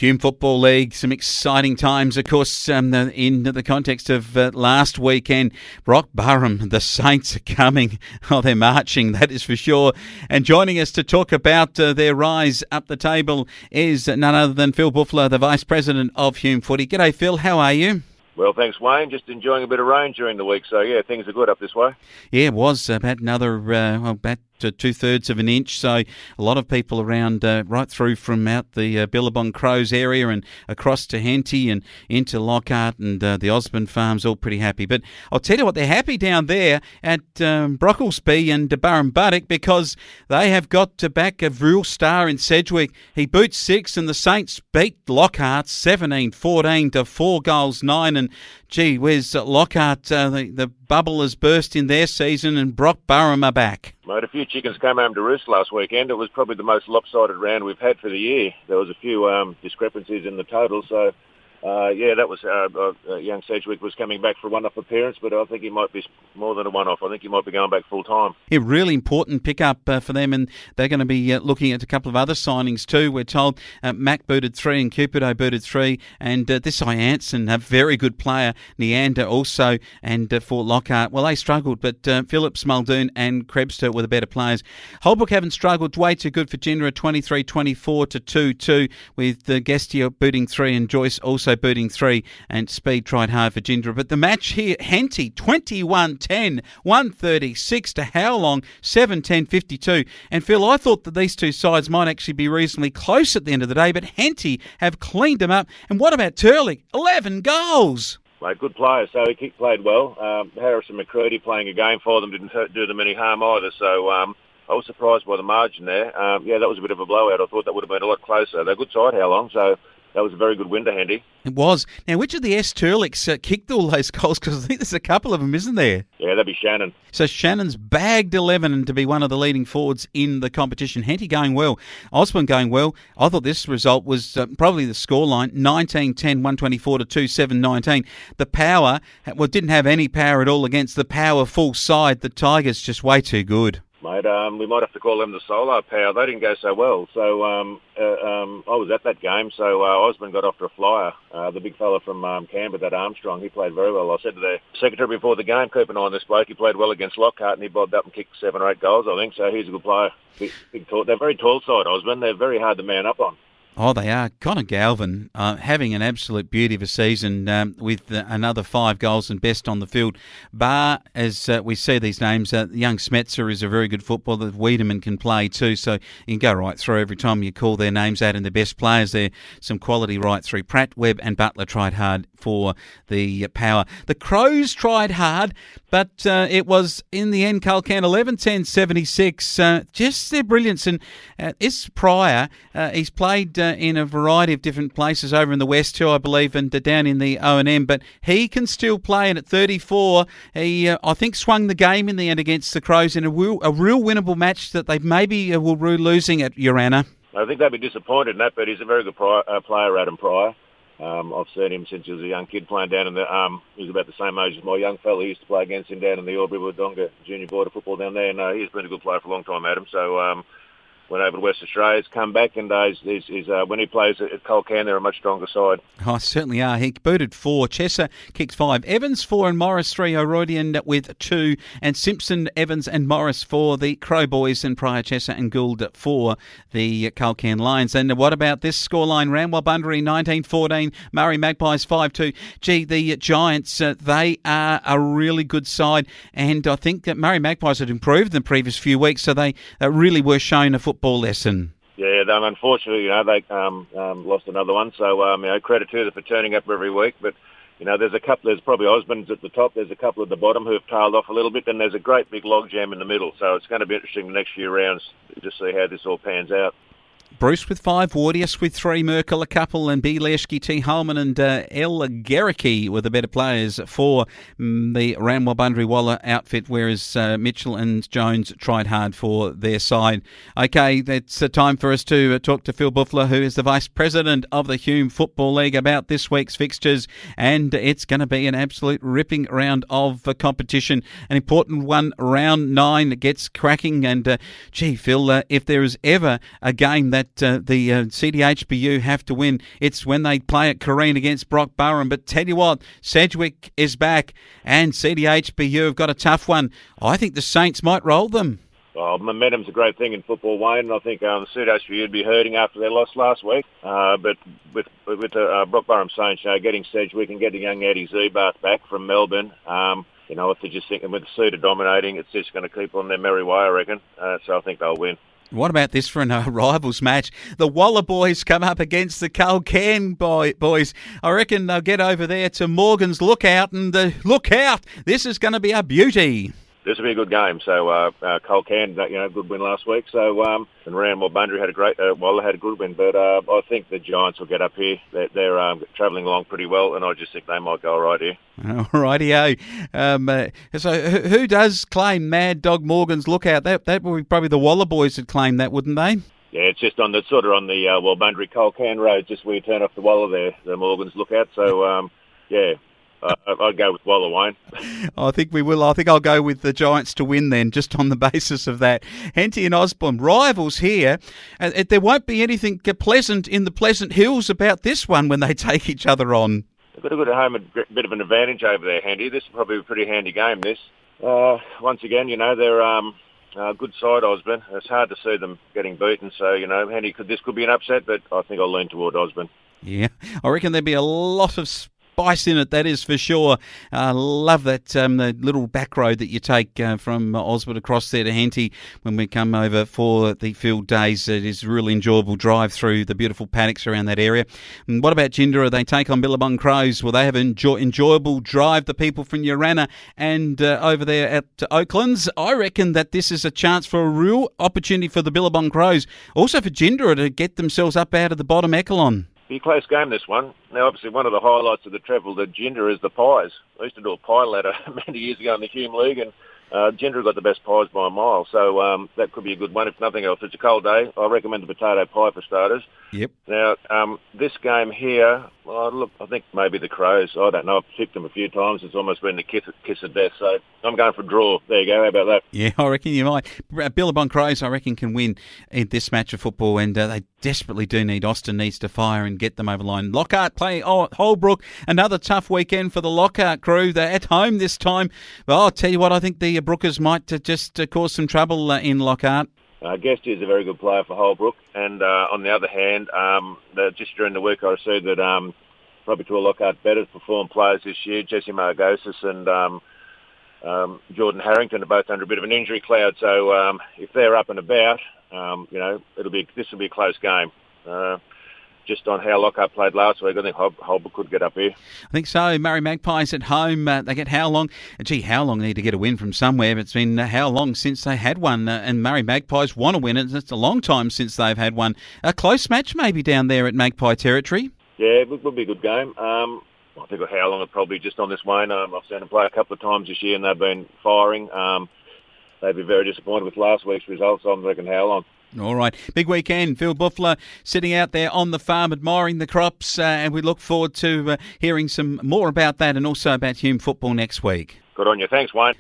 Hume Football League, some exciting times, of course, in the context of last weekend. Brock Burham, the Saints are coming. Oh, they're marching, that is for sure. And joining us to talk about their rise up the table is none other than Phil Bouffler, the Vice President of Hume Footy. G'day, Phil. How are you? Well, thanks, Wayne. Just enjoying a bit of rain during the week. So, yeah, things are good up this way. Yeah, it was about another, about 2/3 of an inch. So a lot of people around right through from out the Billabong Crows area and across to Henty and into Lockhart and the Osborne Farms, all pretty happy. But I'll tell you what, they're happy down there at Brocklesby and Burrumbuttock because they have got to back a real star in Sedgwick. He boots 6 and the Saints beat Lockhart 17-14 to 4 goals 9. And gee whiz, Lockhart, the bubble has burst in their season and Brock Burham are back. Mate, a few chickens came home to roost last weekend. It was probably the most lopsided round we've had for the year. There was a few discrepancies in the total, so that was young Sedgwick was coming back for a one-off appearance, but I think he might be more than a one-off. I think he might be going back full-time. A really important pickup for them, and they're going to be looking at a couple of other signings too. We're told Mac booted 3 and Cupido booted 3, and this Anson, a very good player, Neander also, and for Lockhart, well, they struggled, but Phillips, Muldoon and Krebster were the better players. Holbrook haven't struggled, way too good for Gindra, 23-24 to 2-2, with Gestia booting 3 and Joyce also booting 3, and Speed tried hard for Gindra. But the match here, Henty 21-10, 136 to Howlong 7-10-52. And Phil, I thought that these two sides might actually be reasonably close at the end of the day, but Henty have cleaned them up. And what about Turley? 11 goals! Mate, good player, so he played well. Harrison McCurdy playing a game for them didn't do them any harm either, so I was surprised by the margin there. That was a bit of a blowout. I thought that would have been a lot closer. They're a good side, Howlong, so that was a very good win to Henty. It was. Now, which of the Turlicks kicked all those goals? Because I think there's a couple of them, isn't there? Yeah, that'd be Shannon. So Shannon's bagged 11 and to be one of the leading forwards in the competition. Henty going well. Osborne going well. I thought this result was probably the scoreline, 19-10, 124 to 2-7-19. The power, didn't have any power at all against the powerful side. The Tigers just way too good. Mate, we might have to call them the solar power. They didn't go so well. So I was at that game, so Osborne got off to a flyer. The big fella from Canberra, that Armstrong, he played very well. I said to the secretary before the game, keep an eye on this bloke. He played well against Lockhart, and he bobbed up and kicked 7 or 8 goals, I think. So he's a good player. Big tall. They're very tall side, Osborne. They're very hard to man up on. Oh, they are. Connor Galvin having an absolute beauty of a season with another 5 goals and best on the field. Bar, as we see these names, young Smetzer is a very good footballer. Wiedemann can play too, so you can go right through every time you call their names out, and the best players there, some quality right through. Pratt, Webb and Butler tried hard for the power. The Crows tried hard, but it was in the end Culcan 11-10-76. Just their brilliance. And Is Pryor, he's played in a variety of different places over in the West too, I believe, and down in the O&M, but he can still play, and at 34 he I think swung the game in the end against the Crows in a real winnable match that they maybe will rue losing at Urana. I think they'd be disappointed in that, but he's a very good player, Adam Pryor. I've seen him since he was a young kid playing down in the he was about the same age as my young fella. He used to play against him down in the Albury-Wodonga junior border football down there, and he's been a good player for a long time, Adam. So went over to West Australia, he's come back, and when he plays at Culcan, they're a much stronger side. Oh, certainly are. He booted 4, Chesser kicked 5, Evans 4 and Morris 3, O'Roydian with 2, and Simpson, Evans and Morris for the Crow Boys, and Pryor, Chesser and Gould for the Culcan Lions. And what about this scoreline? Ramwell Bunbury 19-14, Murray Magpies 5-2. Gee, the Giants, they are a really good side, and I think that Murray Magpies had improved in the previous few weeks, so they really were shown a football lesson. Yeah, unfortunately, they lost another one. So, credit to them for turning up every week. But, there's probably Osborne's at the top. There's a couple at the bottom who have tailed off a little bit. Then there's a great big logjam in the middle. So it's going to be interesting the next few rounds to see how this all pans out. Bruce with 5, Wardius with 3, Merkel a couple, and B. Leshke, T. Holman and El Garricky were the better players for the Ramwell Bunbury Waller outfit, whereas Mitchell and Jones tried hard for their side. Okay, it's time for us to talk to Phil Bouffler, who is the Vice President of the Hume Football League, about this week's fixtures, and it's going to be an absolute ripping round of competition. An important one, round 9 gets cracking, and Phil, if there is ever a game that that the CDHBU have to win. It's when they play at Careen against Brock Burren. But tell you what, Sedgwick is back and CDHBU have got a tough one. I think the Saints might roll them. Well, momentum's a great thing in football, Wayne, and I think the CDHBU would be hurting after their loss last week. But with the Brock Burren Saints, getting Sedgwick and getting young Eddie Zebath back from Melbourne, if they're just thinking with the Cedar dominating, it's just going to keep on their merry way, I reckon. So I think they'll win. What about this for a rivals match? The Waller boys come up against the Culcairn boys. I reckon they'll get over there to Morgan's Lookout, and look out, this is going to be a beauty. This will be a good game. So Culcairn, good win last week. So and Randall Bundry had a great, Waller had a good win. But I think the Giants will get up here. They're travelling along pretty well, and I just think they might go all right here. All righty-o. So who does claim Mad Dog Morgan's Lookout? That would be probably the Waller boys that claim that, wouldn't they? Yeah, it's just on the Walbundry Culcairn Road, just where you turn off the Waller there, the Morgan's Lookout. So I'd go with Waller, Wayne. I think we will. I think I'll go with the Giants to win then, just on the basis of that. Henty and Osborne, rivals here. There won't be anything pleasant in the Pleasant Hills about this one when they take each other on. They've got a good home, a bit of an advantage over there, Henty. This is probably a pretty handy game, this. Once again, they're a good side, Osborne. It's hard to see them getting beaten, so, Henty, this could be an upset, but I think I'll lean toward Osborne. Yeah, I reckon there'll be a lot of spice in it, that is for sure. Love that the little back road that you take from Osborne across there to Henty when we come over for the field days. It is a really enjoyable drive through the beautiful paddocks around that area. And what about Jindera? They take on Billabong Crows. Will they have an enjoyable drive, the people from Urana and over there at Oaklands? I reckon that this is a chance for a real opportunity for the Billabong Crows, also for Jindera to get themselves up out of the bottom echelon. Be a close game, this one. Now, obviously, one of the highlights of the travel to Jindera is the pies. I used to do a pie ladder many years ago in the Hume League, and Jindera got the best pies by a mile. So that could be a good one, if nothing else. It's a cold day. I recommend the potato pie for starters. Yep. Now, this game here, I think maybe the Crows. I don't know. I've picked them a few times. It's almost been the kiss of death. So I'm going for a draw. There you go. How about that? Yeah, I reckon you might. Billabong Crows, I reckon, can win in this match of football, and they desperately do need. Austin needs to fire and get them over the line. Lockhart play at Holbrook. Another tough weekend for the Lockhart crew. They're at home this time. But I'll tell you what, I think the Brookers might just cause some trouble in Lockhart. Guest is a very good player for Holbrook, and on the other hand, just during the week I received that probably two of Lockhart's better performed players this year, Jesse Margosis and Jordan Harrington, are both under a bit of an injury cloud. So if they're up and about, this will be a close game. Just on how Lockhart played last week, I think Holbrook could get up here. I think so. Murray Magpies at home. They get how long? How long need to get a win from somewhere? But it's been how long since they had one? And Murray Magpies want to win it. It's a long time since they've had one. A close match maybe down there at Magpie territory. Yeah, it will be a good game. I think how long it probably just on this Wayne. I've seen them play a couple of times this year and they've been firing. They'd be very disappointed with last week's results. I reckon how long. All right. Big weekend. Phil Bouffler sitting out there on the farm admiring the crops, and we look forward to hearing some more about that and also about Hume football next week. Good on you. Thanks, Wayne.